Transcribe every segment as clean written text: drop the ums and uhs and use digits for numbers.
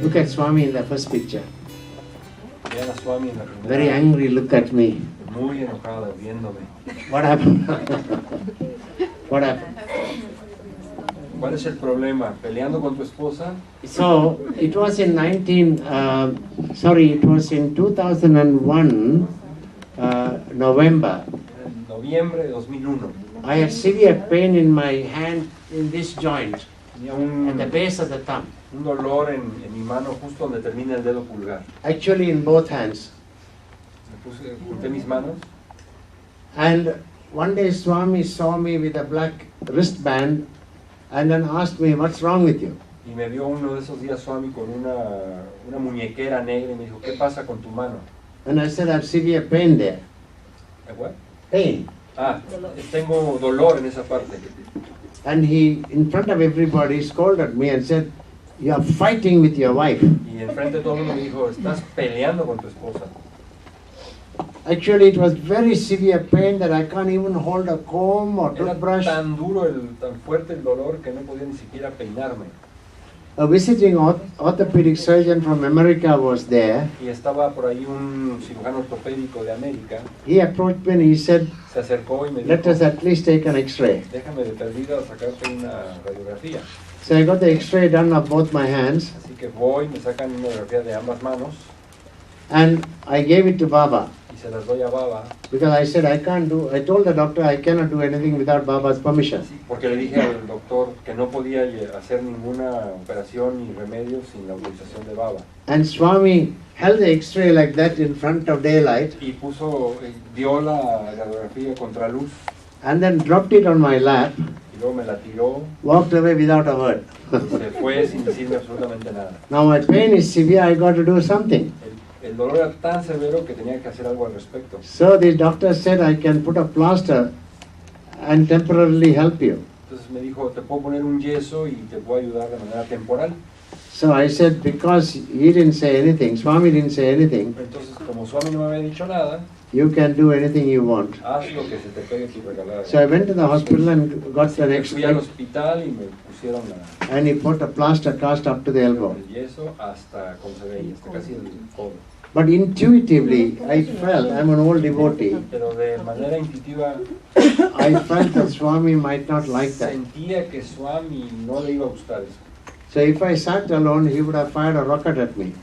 Look at Swami in the first picture. Vean a Swami en la primera. Very angry look at me. Muy enojada viéndome. What happened? What happened? ¿Cuál es el problema? ¿Peleando con tu esposa? So it was in it was in 2001, November. En noviembre de 2001. I had severe pain in my hand in this joint, Tenía at the base of the thumb. un dolor en mi mano justo donde termina el dedo pulgar. Actually in both hands. Junté mis manos And one day Swami saw me with a black wristband and then asked me, what's wrong with you? y me vio uno de esos días Swami con una muñequera negra y me dijo, ¿qué pasa con tu mano? And I said, I have severe pain there. What? Pain. Ah, tengo dolor en esa parte. And he, in front of everybody, scolded me and said, you are fighting with your wife. Y enfrente de todo el mundo me dijo, estás peleando con tu esposa. Actually, it was very severe pain that I can't even hold a comb or Era toothbrush. tan duro, tan fuerte el dolor que no podía ni siquiera peinarme. A visiting orthopedic surgeon from America was there. Y estaba por ahí un cirujano ortopédico de América. He approached me and he said, Se acercó y me let dijo, us at least take an x-ray. déjame de perdida sacarte una radiografía. So I got the x-ray done of both my hands Así que voy, me sacan una radiografía de ambas manos and I gave it to Baba. y se las doy a Baba. Because I said I told the doctor I cannot do anything without Baba's permission. Sí, porque le dije al doctor que no podía hacer ninguna operación ni remedio sin la autorización de Baba. And Swami held the x-ray like that in front of daylight Y dio la radiografía contra luz and then dropped it on my lap, y luego me la tiró walked away without a word. y se fue sin decirme absolutamente nada. Now my pain is severe, I got to do something. El dolor era tan severo que tenía que hacer algo al respecto. So the doctor said I can put a plaster and temporarily help you. Entonces me dijo, te puedo poner un yeso y te puedo ayudar de manera temporal. So I said, because he didn't say anything, Swami didn't say anything, Entonces, como Swami no me había dicho nada, you can do anything you want. haz lo que se te pegue tu regalada. So I went to the hospital and got the next Fui al day, hospital y me pusieron and he put a plaster cast up to the elbow. el yeso hasta, como se veía, hasta casi el codo. But intuitively, I felt, I'm an old devotee, Pero de manera intuitiva I felt that Swami might not like that. sentía que Swami no le iba a gustar eso. So if I sat alone, he would have fired a rocket at me.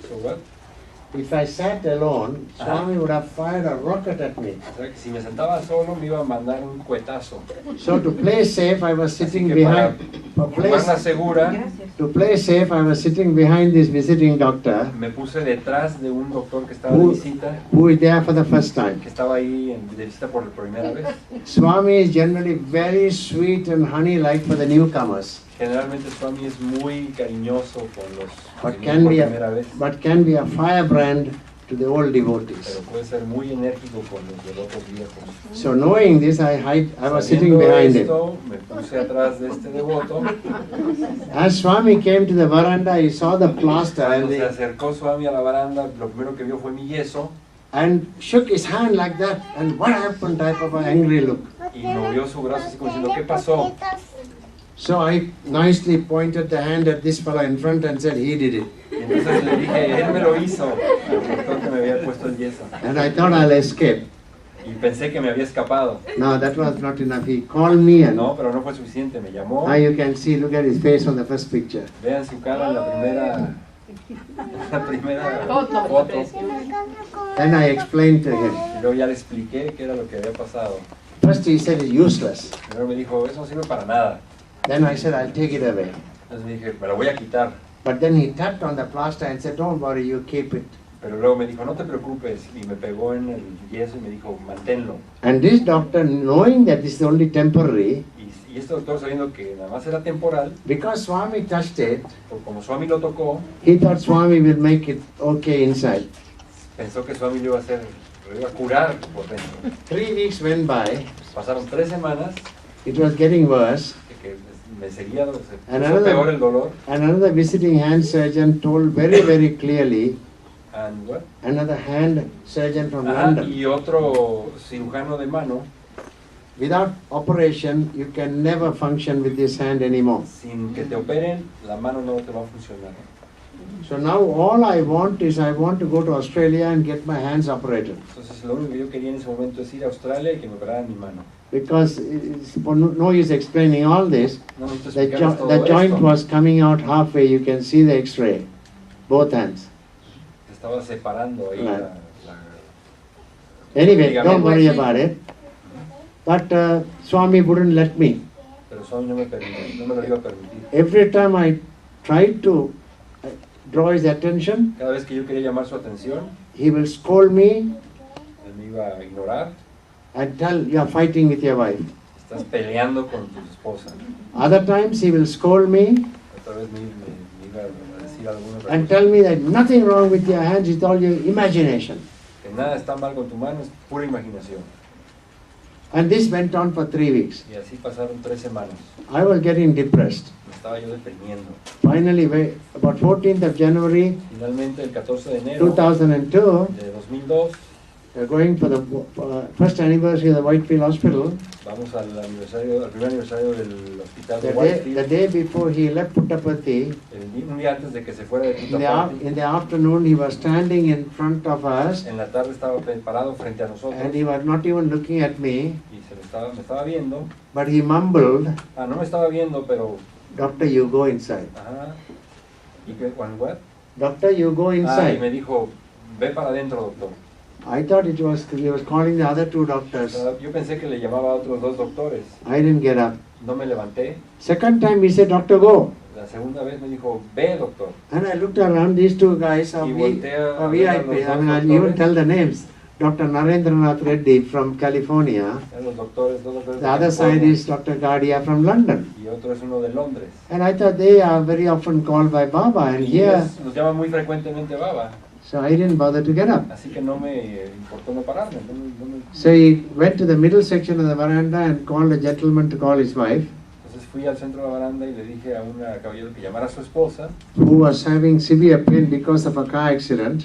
So what? If I sat alone, Swami would have fired a rocket at me. O sea, que si me sentaba solo me iba a mandar un cuetazo. So to play safe, I was Así sitting que para behind. jugarla segura, To play safe, I was sitting behind this visiting doctor, me puse detrás de un doctor que estaba de who, visita, who is there for the first time. que estaba ahí de visita por primera vez. Swami is generally very sweet and honey-like for the newcomers, Generalmente Swami es muy cariñoso con los but que can vienen be por primera vez, can be a firebrand to the old devotees. pero puede ser muy enérgico con los devotos viejos. So knowing this, I was sitting Sabiendo behind him. esto, me puse atrás de este devoto. As Swami came to the veranda, he saw the plaster Cuando se acercó Swami a la baranda, lo primero que vio fue mi yeso and shook his hand like that. And what happened? Type of an angry look. y movió su brazo así como diciendo, ¿qué pasó? So I nicely pointed the hand at this fellow in front and said he did it. Y entonces le dije, él me lo hizo, al doctor que me había puesto el yeso. And I thought I'll escape. Y pensé que me había escapado. No, that was not enough. He called me and No, pero no fue suficiente, me llamó. now you can see, look at his face on the first picture. Vean su cara en la primera foto. Then I explained to him. Y luego ya le expliqué qué era lo que había pasado. First he said it's useless. Primero me dijo, eso no sirve para nada. Then I said I'll take it away. Entonces me dije, me lo voy a quitar. But then he tapped on the plaster and said, don't worry, you keep it. Pero luego me dijo, no te preocupes. Y me pegó en el yeso y me dijo, manténlo. And this doctor, knowing that this is only temporary, Y este doctor, sabiendo que nada más era temporal, because Swami touched it, como Swami lo tocó, he thought Swami will make it okay inside. pensó que Swami lo iba a curar por dentro. 3 weeks went by, Pasaron 3 semanas, it was getting worse, que me seguía, se Another- puso peor el dolor. and another visiting hand surgeon told very, very clearly, And what? another hand surgeon from Ajá, London, y otro cirujano de mano, without operation, you can never function with this hand anymore. sin que te operen, la mano no te va a funcionar. So now all I want to go to Australia and get my hands operated. Entonces lo único que yo quería en ese momento es ir a Australia y que me operaran mi mano. Because it's for no use explaining all this. No necesito The explicarles todo joint esto. was coming out halfway. You can see the X-ray, both hands. Estaba separando ahí Right. la Anyway, don't ligamento. worry about it. But Swami wouldn't let me. Pero Swami no me lo iba a permitir. Every time I tried to draw his attention, Cada vez que yo quería llamar su atención, he will scold me él me iba a ignorar. and tell, you are fighting with your wife. Estás peleando con tu esposa. Other times he will scold me Otra vez me iba a decir alguna and cosa. tell me that nothing wrong with your hands, it's all your imagination. Que nada está mal con tu mano, es pura imaginación. And this went on for 3 weeks. Y así pasaron 3 semanas. I was getting depressed. Me estaba yo deprimiendo. Finally, about 14th of January Finalmente, el 14 de enero 2002, de 2002, we're going for the first anniversary of the Whitefield Hospital. vamos al primer aniversario del hospital de The Whitefield. day before he left Puttaparthi, Un día antes de que se fuera de in Puttaparthi, the afternoon, he was standing in front of us en la tarde estaba parado frente a nosotros and he was not even looking at me, y me estaba viendo. but he mumbled, No me estaba viendo, pero... "Doctor, you go inside. Ajá. ¿Y qué? What? Doctor, you go Y inside." me dijo, ve para adentro, doctor. I thought he was calling the other two O doctors. sea, yo pensé que le llamaba a otros 2 doctores. I didn't get up. No me levanté. Second time he said, "Doctor, go." La segunda vez me dijo, ve, doctor. And I looked around, these two guys are Y voltea a ver a VIP. los I dos mean, I'll even doctores. tell the names. Dr. Narendranath Reddy from California. Eran los doctores, 2 doctores The de other side California, is Dr. Gardia from London. y otro es uno de Londres. And I thought they are very often called by Baba. And Y here, ellos nos llaman muy frecuentemente Baba, so I didn't bother to get up. así que no me importó no pararme. So he went to the middle section of the veranda and called a gentleman to call his wife, Entonces fui al centro de la baranda y le dije a una caballero que llamara a su esposa, who was having severe pain because of a car accident.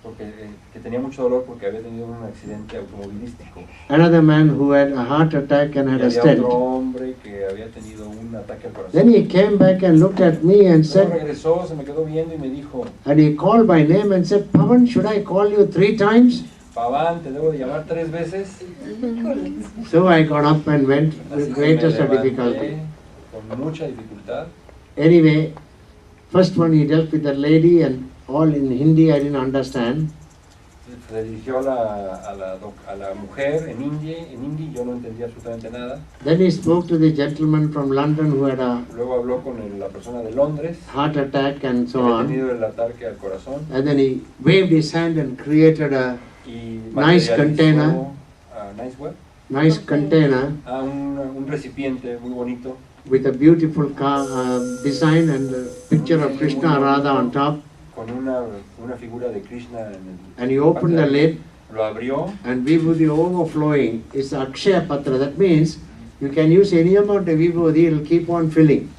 porque que tenía mucho dolor porque había tenido un accidente automovilístico. Another man who had a heart attack and Y had a había stent. otro hombre que había tenido un ataque al corazón. Then he came back and looked at me and Luego said, regresó, se me quedó viendo y me dijo, and he called by name and said, "Pavan, should I call you 3 times?" Pavan, te debo de llamar 3 veces. So I got up and went Así with que me greatest levanté difficulty. con mucha dificultad. Anyway, first one he dealt with the lady and all in Hindi I didn't understand. Se dirigió a la mujer en hindi, yo no entendía absolutamente nada. Then he spoke to the gentleman from London who had a Luego habló con la persona de Londres, heart attack and que so había on. tenido el ataque al corazón. And then he waved his hand and created a Y Nice materializó, container. nice what? nice container Un recipiente muy bonito with a beautiful design and a picture of Krishna and Radha on top. con una figura de Krishna en el... And he opened the lid Lo abrió and vibhuti overflowing. It's Akshaya Patra. That means you can use any amount of vibhuti, it will keep on filling.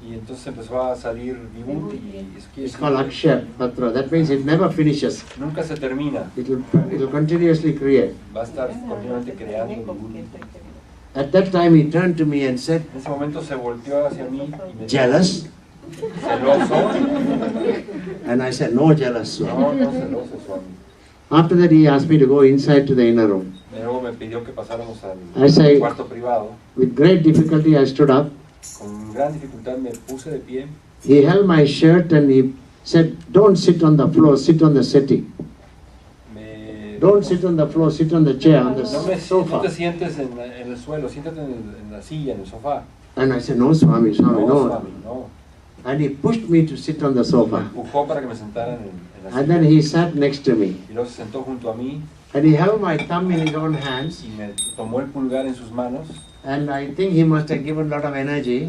y entonces empezó a salir vibhuti y eso quiere It's called decir que Akshaya Patra. That means it never finishes. nunca se termina, It will continuously create. va a estar continuamente creando vibhuti. At that time he turned to me and said, En ese momento se volteó hacia mí y me dijo, "Jealous?" ¿celoso? And I said, "No jealous." No, no celoso, Swami. After that he asked me to go inside to the inner room. Luego me pidió que pasáramos I al say- cuarto privado. With great difficulty I stood up. Con gran dificultad me puse de pie. He held my shirt and he said, "Don't sit on the floor, sit on the settee. Me Don't sit on the floor, sit on the chair, on the No te sofa." sientes en el suelo, siéntate en la silla, en el sofá. And I said, "No, Swami, Swami, No, no." Swami, no. And he pushed me to sit on the Me sofa. empujó para que me sentara en la And silla. then he sat next to me. Y luego se sentó junto a mí And he held my thumb in his own hands. y me tomó el pulgar en sus manos. And I think he must have given a lot of energy.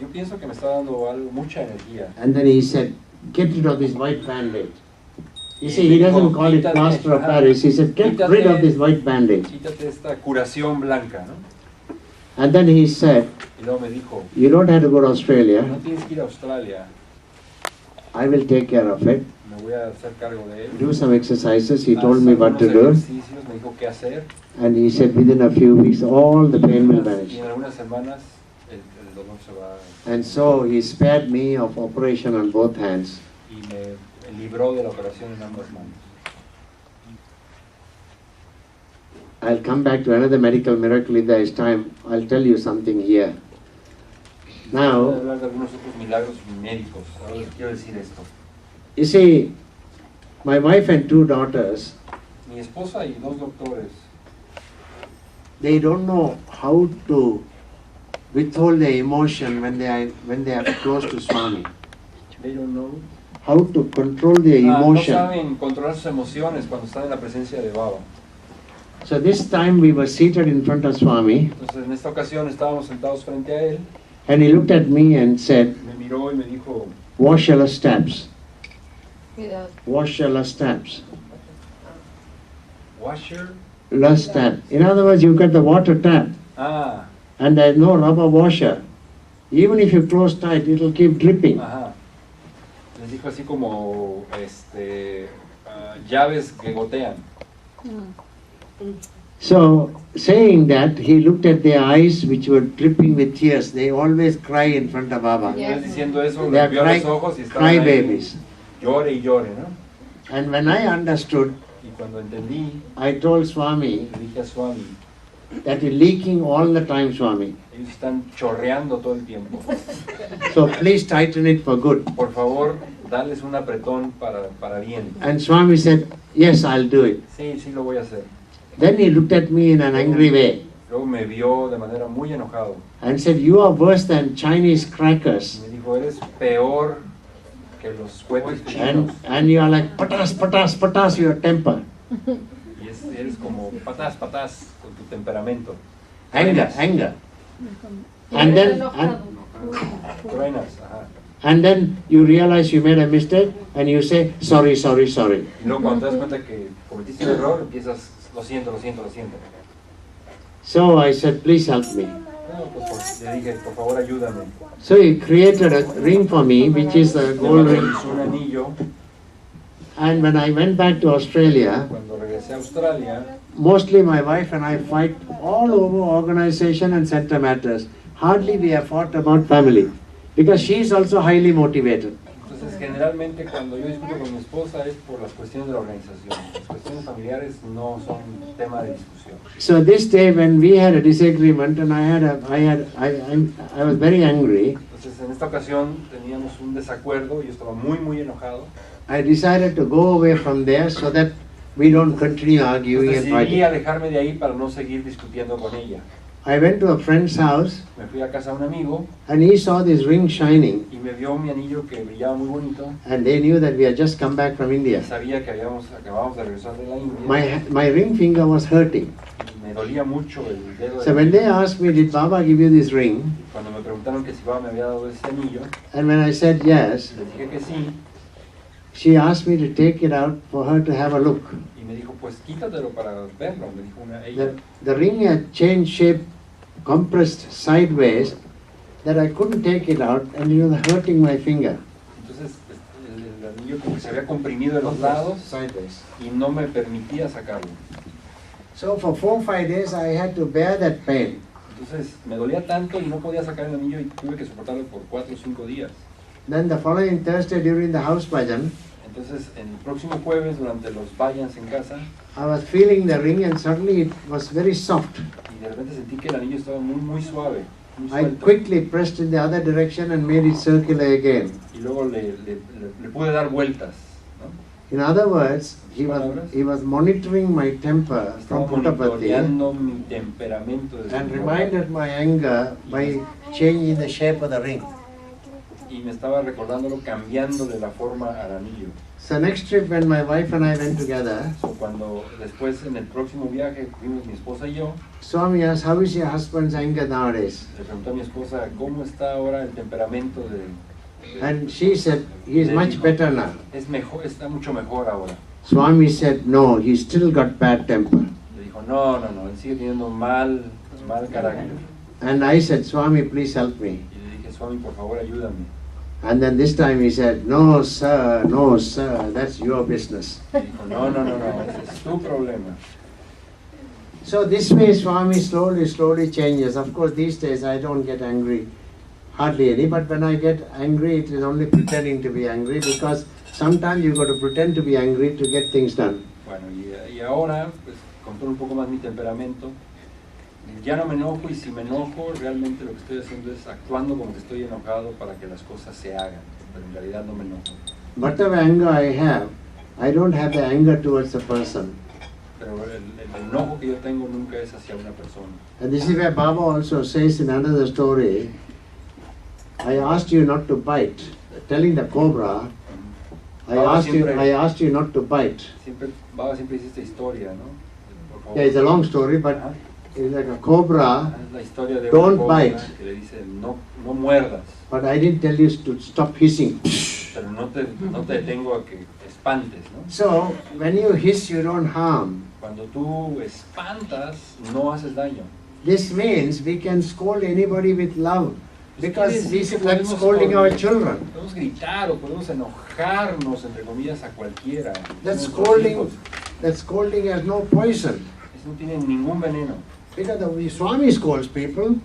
Yo pienso que me está dando mucha energía. And then he said, "Get rid of this white band-aid." You see, he doesn't call it plaster of Paris. He said, "Get rid of this white band-aid." Quítate esta curación blanca, ¿no? And then he said, Y luego me dijo, "You don't have to go to no Australia. tienes que ir a Australia, I will take care of it. me voy a hacer cargo de él. Do some exercises." He Haz told me what to algunos do. ejercicios, me dijo qué hacer. And he said, within a few weeks, all the pain will vanish. Y en algunas semanas el dolor se va. And so he spared me of operation on both hands. y me libró de la operación en ambas manos. I'll come back to another medical miracle if there is time. I'll tell you something here. Voy a Now, hablar de algunos otros milagros médicos. Ahora les quiero decir esto. you see, my wife and two daughters, Mi esposa y dos doctores they don't know how to withhold their emotion when they are close to Swami. they don't know. How to control their No emotion. saben controlar sus emociones cuando están en la presencia de Baba. So this time we were seated in front of Swami, Entonces en esta ocasión estábamos sentados frente a él, and he looked at me and said, me miró y me dijo, wash your steps, Cuidado. wash your steps, washer. last tap. In other words, you got the water tap, Ah, and there's no rubber washer. Even if you close tight, it will keep dripping. ajá. Les dijo así como, llaves que gotean. So, saying that, he looked at their eyes which were dripping with tears. They always cry in front of Baba. Yeah. Entonces diciendo eso, They le are vio los ojos y estaban cry ahí, babies. llore y llore, ¿no? And when I understood, Y cuando entendí, I told Swami le dije a Swami, that you're leaking all the time, Swami. ellos están chorreando todo el tiempo. So please tighten it for good. Por favor, dales un apretón para bien. And Swami said, yes, I'll do it. Sí, sí lo voy a hacer. Then he looked at me in an angry way Luego me vio de manera muy enojado. and said, you are worse than Chinese crackers. Me dijo, eres peor que los cohetes chinos. And you are like, patas, patas, patas, your temper. Y eres como patas, patas con tu temperamento. Anger, anger. And then, Truenas, ajá. and then you realize you made a mistake and you say, sorry, sorry, sorry. Y luego cuando te das cuenta que cometiste un error, empiezas, lo siento, lo siento, lo siento. So I said, please help me. No, pues le dije, por favor ayúdame. So he created a ring for me, which is a gold ring. Hizo un anillo. And when I went back to Australia, Cuando regresé a Australia, mostly my wife and I fight all over organization and center matters. Hardly we have fought about family, because she is also highly motivated. entonces generalmente cuando yo discuto con mi esposa es por las cuestiones de la organización. Las cuestiones familiares no son tema de discusión. So this day when we had a disagreement and I was very angry, Entonces en esta ocasión teníamos un desacuerdo y yo estaba muy enojado. I decided to go away from there so that we don't continue arguing and Decidí fighting. alejarme de ahí para no seguir discutiendo con ella. I went to a friend's house Me fui a casa de un amigo and he saw this ring shining y me vio mi anillo que brillaba muy bonito and they knew that we had just come back from y India. sabía que acabamos de regresar de la India. My ring finger was hurting. Y me dolía mucho el dedo. So when they asked me, did Baba give you this ring? Cuando me preguntaron que si Baba me había dado ese anillo, And when I said yes, les dije que sí she asked me to take it out for her to have a look. y me dijo, pues quítatelo para verlo, me dijo ella. The ring had changed shape, compressed sideways, that I couldn't take it out and it was hurting my finger. Entonces el anillo como que se había comprimido de los lados Sideways. y no me permitía sacarlo. So for 4 or 5 days I had to bear that pain. Entonces me dolía tanto y no podía sacar el anillo y tuve que soportarlo por 4 o 5 días. Then the following Thursday during the house bhajan, Entonces el próximo jueves durante los vayans en casa I was feeling the ring and suddenly it was very soft. y de repente sentí que el anillo estaba muy suave, muy I suelto. quickly pressed in the other direction and made it circular again. Y luego le pude dar vueltas, ¿no? In other words, he was monitoring my temper from Estaba Puttaparthi monitoreando mi temperamento desde and mi reminded my anger by changing the shape of the ring. y me estaba recordándolo cambiándole la forma al anillo. So next trip when my wife and I went together, So, cuando después en el próximo viaje fuimos mi esposa y yo, Swami asked, how is your husband's anger nowadays? le pregunté a mi esposa cómo está ahora el temperamento And she said, he is much better now. es mejor, está mucho mejor ahora. Swami said, no, he's still got bad temper. Le dijo, no, él sigue teniendo mal carácter. And I said, Swami, please help me. Y le dije, Swami, por favor, ayúdame. And then this time he said, no, sir, that's your business. Y dijo, no, ese es tu problema. So this way Swami slowly changes. Of course, these days I don't get angry, hardly any, but when I get angry, it is only pretending to be angry because sometimes you got to pretend to be angry to get things done. Bueno, y ahora, pues, controlo un poco más mi temperamento. Ya no me enojo, y si me enojo, realmente lo que estoy haciendo es actuando como que estoy enojado para que las cosas se hagan, pero en realidad no me enojo. Whatever anger I have, I don't have the anger towards the person. Pero el enojo que yo tengo nunca es hacia una persona. And this is where Baba also says in another story, I asked you not to bite, telling the cobra, I asked you not to bite. Baba siempre dice esta historia, ¿no? Yeah, it's a long story, but it's like a cobra, Es la historia de don't una cobra bite. que le dice, no muerdas, But I didn't tell you to stop hissing. pero no te detengo a que espantes, ¿no? So, when you hiss, you don't harm. Cuando tú espantas, no haces daño. This means we can scold anybody with love, because Esto this quiere decir is que like podemos scolding our children. Podemos gritar o podemos enojarnos, entre comillas, a cualquiera. That Nuestros scolding, hijos. that scolding has no poison. Eso no tiene ningún veneno. Because the Swami scolds people,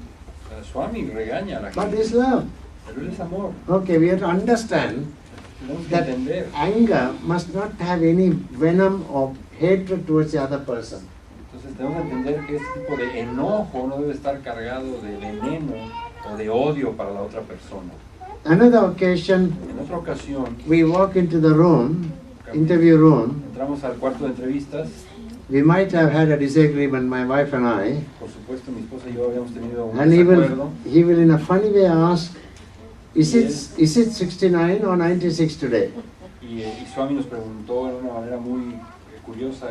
El Swami regaña a la but gente, it's love. pero él es amor. Okay, we have to understand Tenemos que that entender. anger must not have any venom or hatred towards the other person. Entonces tenemos que entender que este tipo de enojo no debe estar cargado de veneno o de odio para la otra persona. Another occasion, En otra ocasión, we walk into the room, interview room. entramos al cuarto de entrevistas. We might have had a disagreement, my wife and I. Por supuesto, mi esposa y yo habíamos tenido un And desacuerdo. he will in a funny way ask, is it 69 or 96 today? Y Swami nos preguntó en una manera muy curiosa,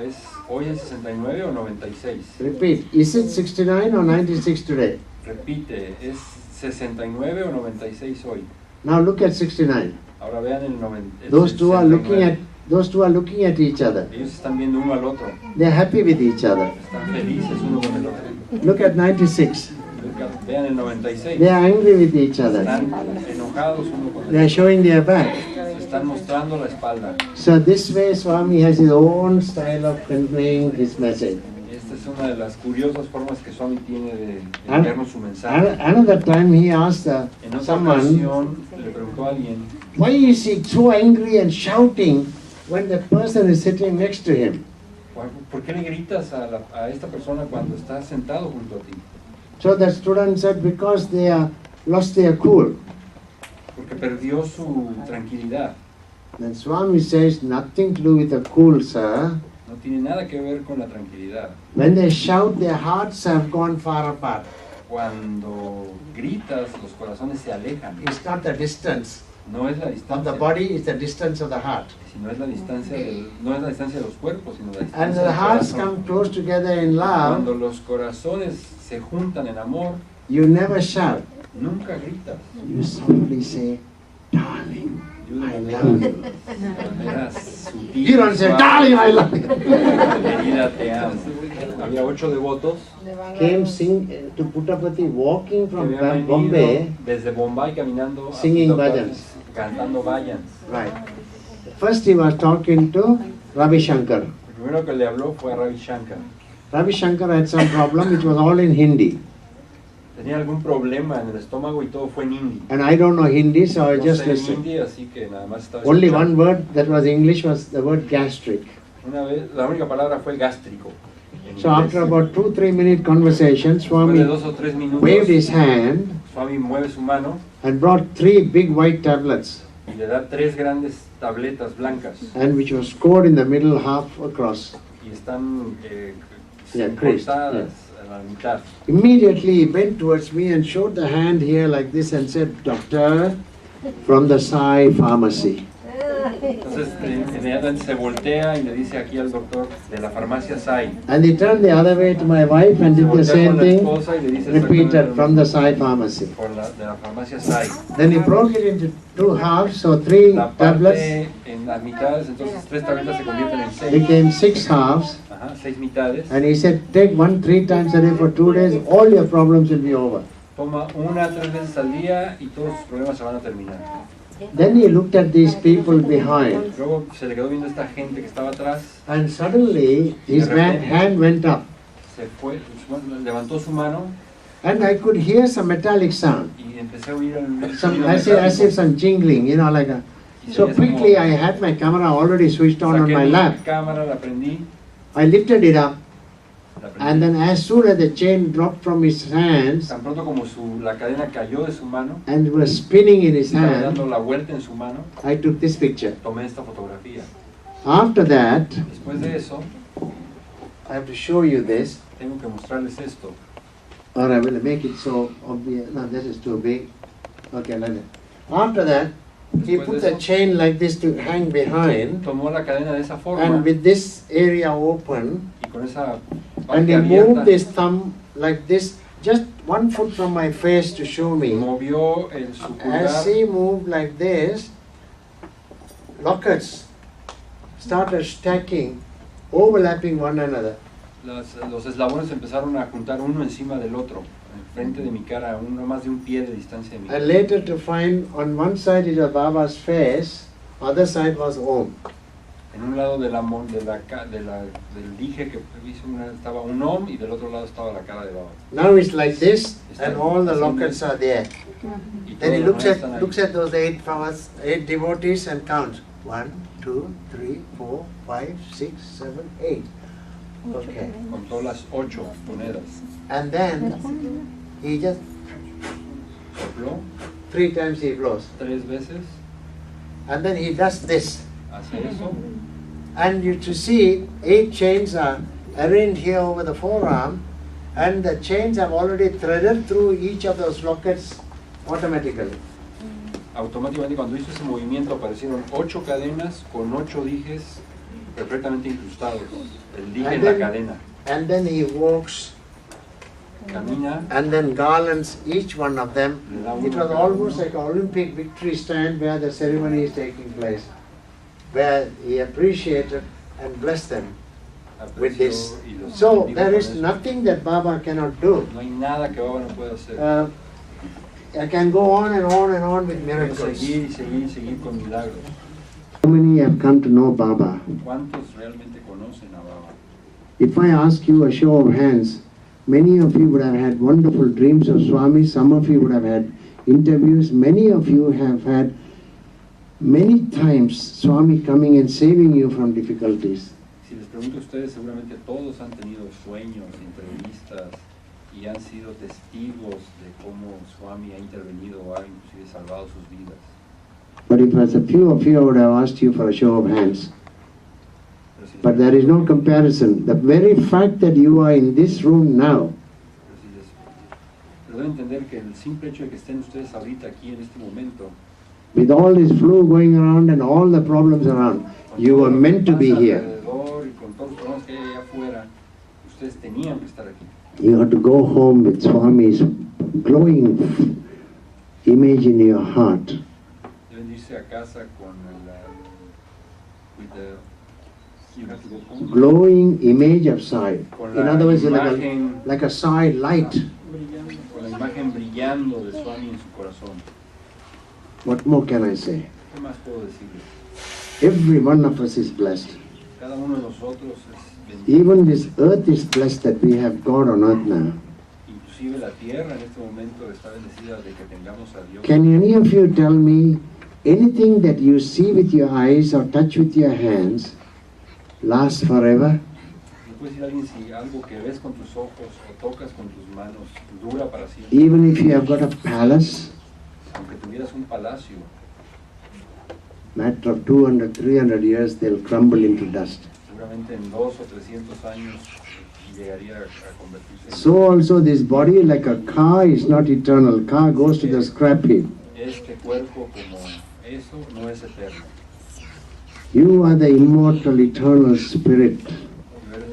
¿hoy es 69 o 96? Repeat, is it 69 or 96 today? Repite, ¿es 69 o 96 hoy? Now look at 69. Ahora vean el 90. Those two are looking at each other. Ellos están viendo uno al otro. They are happy with each other. Están felices uno con el otro. Look at 96. Vean el 96. They are angry with each other. Están enojados uno con el They are otro. showing their back. Se están mostrando la espalda. So this way Swami has his own style of conveying his message. Esta es una de las curiosas formas que Swami tiene de enviarnos su mensaje. Another time he asked En otra someone, ocasión le preguntó a alguien, why is he so angry and shouting when the person is sitting next to him? ¿por qué le gritas a esta persona cuando está sentado junto a ti? So the student said, because they are lost their cool. Porque perdió su tranquilidad. Then Swami says, nothing to do with the cool, sir. No tiene nada que ver con la tranquilidad. When they shout, their hearts have gone far apart. Cuando gritas, los corazones se alejan. It's not the distance No es la of the distancia, body, it's the distance of the heart. sino es la distancia no es la distancia de los cuerpos, sino la And distancia the del hearts corazón. come close together in love, Cuando los corazones se juntan en amor, you never shout. nunca gritas. You softly say, darling, I love you. De manera sutil, You don't say, suave. darling, I love you. Querida, te amo. Había 8 devotos Came to Puttapati, walking que from habían Bombay. venido desde Bombay caminando a Singing Puttapati, bhajans. cantando bhajans. Right. First he was talking to Ravi Shankar. El primero que le habló fue a Ravi Shankar. Ravi Shankar had some problem, it was all in Hindi. Tenía algún problema en el estómago y todo fue en hindi. And I don't know Hindi, so I No just sé listened. hindi, así que nada más estaba Only escuchando. one word that was English was the word gastric. Una vez, la única palabra fue gástrico. en So inglés. after about 2-3 minute conversation, Después de Swami 2 o 3 minutos, waved his hand Swami mueve su mano and brought 3 big white tablets, y le da 3 grandes tabletas blancas and which was scored in the middle half across. y están Yeah, creased, cortadas a la mitad. Immediately he bent towards me and showed the hand here like this and said, Doctor, from the Sai Pharmacy. Entonces inmediatamente se voltea y le dice aquí al doctor de la farmacia Sai. And he turned the other way to my wife and Se did the voltea same con la thing, esposa y le dice repeated from the exactamente Sai Pharmacy. de la farmacia Sai. Then he broke it into 2 halves, so 3 La tablets parte en las mitades, entonces 3 tabletas se convierten en 6. became 6 halves. Ajá, 6 mitades. And he said, take 1 3 times a day for 2 days, all your problems will be over. Toma 1 a 3 veces al día y todos sus problemas se van a terminar. Then he looked at these people behind, Luego se le quedó viendo a esta gente que estaba atrás, and suddenly his hand went up, se fue, levantó su mano and I could hear some metallic sound, y empecé a oír el some sonido as if metálico. some jingling, like a. Y So quickly I had my camera already switched on my lap. Cámara, la prendí, I lifted it up, la prendí. and then as soon as the chain dropped from his hands Tan pronto como la cadena cayó de su mano, and was spinning in his estaba hand, dando la vuelta en su mano, I took this picture. tomé esta fotografía. After that, Después de eso, I have to show you this, tengo que mostrarles esto. or I will make it so obvious. No, this is too big. Okay, like that. After that, he Después put de the eso, chain like this to hang behind, tomó la cadena de esa forma and with this area open, y con esa and parte he moved abierta his thumb like this, just 1 foot from my face to show me. movió su As pulgar. he moved like this, lockets started stacking, overlapping one another. Los eslabones empezaron a juntar uno encima del otro, enfrente de mi cara, no más de un pie de distancia de mi cara. And later to find on one side it was Baba's face, other side was Om. En un lado del dije que hice estaba un Om y del otro lado estaba la cara de Baba. Now it's like this, and all the lockets are there. Y Then he todos los están ahí. looks at those 8 powers, 8 devotees and counts. 1, 2, 3, 4, 5, 6, 7, 8. Okay. Contó las 8 monedas. And then he just Sopló 3 times he blows. 3 veces, And then he does this. hace eso. And you to see 8 chains are arranged here over the forearm, and the chains have already threaded through each of those lockets automatically. Automáticamente cuando hizo ese movimiento aparecieron 8 cadenas con 8 dijes perfectamente incrustados. El dije en la cadena. And then he walks, Camina, and then garlands each one of them. le da It uno a was cada almost uno. like an Olympic victory stand where the ceremony is taking place, where he appreciated and blessed them with this. Apreció y los So bendijo there con is eso. nothing that Baba cannot do. No hay nada que Baba no pueda hacer. I can go on and on and on with Puedo miracles. seguir y seguir y seguir con milagros. How many have come to know Baba? ¿Cuántos realmente conocen a Baba? If I ask you a show of hands, many of you would have had wonderful dreams of Swami, some of you would have had interviews, many of you have had many times Swami coming and saving you from difficulties. Si les pregunto a ustedes, seguramente todos han tenido sueños, entrevistas y han sido testigos de cómo Swami ha intervenido o ha inclusive salvado sus vidas. But if it was a few of you, I would have asked you for a show of hands. Pero si les But there is no comparison. The very fact that you are in this room now, Pero deben entender que el simple hecho de que estén ustedes ahorita aquí en este momento, with all this flu going around and all the problems around, con you todo were lo que meant to be pasa here. alrededor y con todos los problemas que hay allá afuera, ustedes tenían que estar aquí. You have to go home with Swami's glowing image in your heart. Deben irse a casa con you have to go home. Glowing image of Sai. Con In la other words, imagen, like a Sai light. con la imagen brillando de Swami en su corazón. What more can I say? ¿Qué más puedo decirles? Every one of us is blessed. Cada uno de nosotros es bendito. Even this earth is blessed that we have God on earth now. Inclusive la tierra en este momento está bendecida de que tengamos a Dios. Can any of you tell me anything that you see with your eyes or touch with your hands lasts forever? ¿Me puede decir alguien si algo que ves con tus ojos o tocas con tus manos dura para siempre? Even if you have got a palace, Aunque tuvieras un palacio, matter of 200, 300 years, they'll crumble into dust. seguramente en 200 o 300 años llegaría a convertirse en... So also this body, like a car, is not eternal. Car goes to the scrap heap. Este cuerpo como eso no es eterno. You are the immortal, eternal spirit,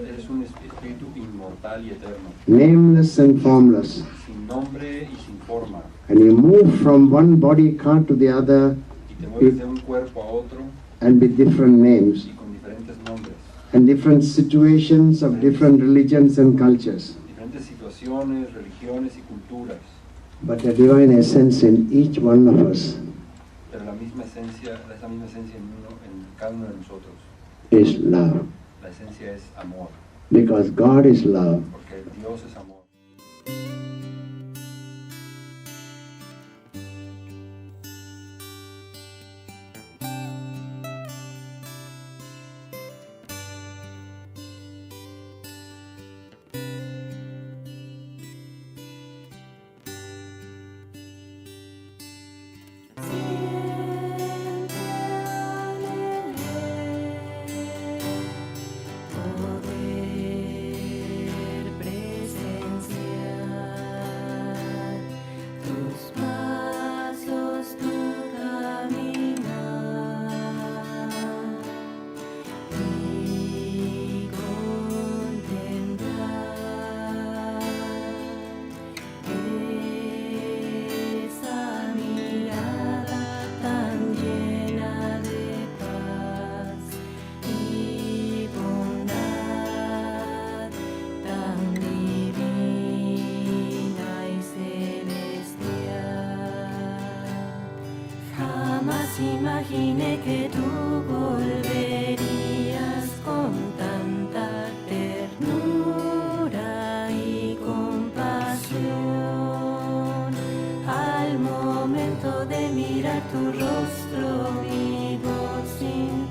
Eres un espíritu inmortal y eterno, nameless and formless. sin nombre y sin forma. And you move from one body car to the other Y te mueves de un cuerpo a otro and with different names y con diferentes nombres, and different situations of different religions and cultures. diferentes situaciones, religiones y culturas. But the divine essence in each one of us Pero esa misma esencia en cada uno de nosotros. is love. La esencia es amor, Because God is love. porque Dios es amor. imaginé que tú volverías con tanta ternura y compasión. Al momento de mirar tu rostro vivo sin